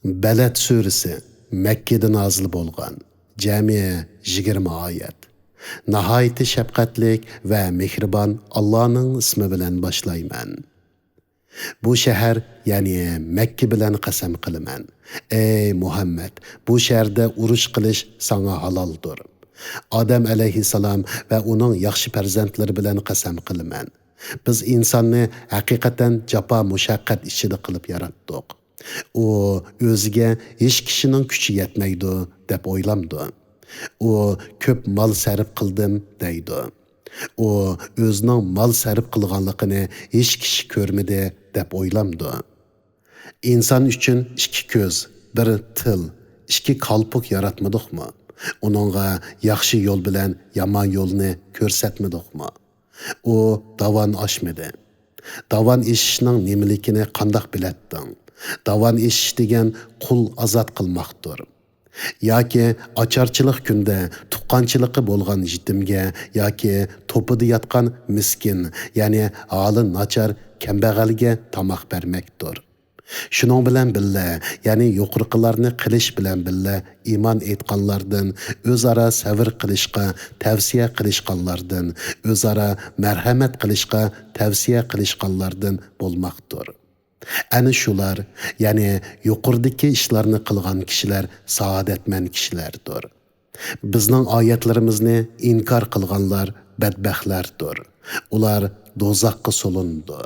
Beled suresi Mekke'de nazil bo'lgan. Jami 20 oyat. Nihoyatda shafqatlik va mehribon Allohning ismi bilan boshlayman. Bu shahar, ya'ni Mekke bilan qasam qilaman. Ey Muhammad, bu shaharda urush qilish sana haloldir. Odam alayhissalom va uning yaxshi farzandlari bilan qasam qilaman. Biz insonni haqiqatan jafo mushaqqat ichida qilib yaratdik. U o'ziga hech kishining kuchi yetmaydi deb o'ylamdi. U ko'p mol sarf qildim deydi. U o'zining mol sarf qilganligini hech kishi ko'rmadi deb o'ylamdi. İnsan uchun ikki ko'z, bir til, ikki qalpoq yaratmadikmi? Uningga yaxshi yo'l bilan yomon yo'lni ko'rsatmadikmi? U davon oshmadi. Davon eshishning nimaligini qandoq bilading? Davon eshish degan qul azod qilmoqdir. Yoki ocharchilik kunda tuqqanchiligi bo'lgan yetimga yoki to'pida yotgan miskin, ya'ni holi nachar kambag'alga tomoq bermakdir. Shuning bilan billa, ya'ni yuqorqilarni qilish bilan billa iymon etganlardan, o'zaro sabr qilishga tavsiya qilishganlardan, o'zaro marhamat qilishga tavsiya qilishganlardan bo'lmoqdir. Ana shular, ya'ni yuqoridagi ishlarni qilgan kishilar saodatmand kishilardir. Bizning oyatlarimizni inkor qilganlar badbaxtlardir. Ular do'zaxga solindi.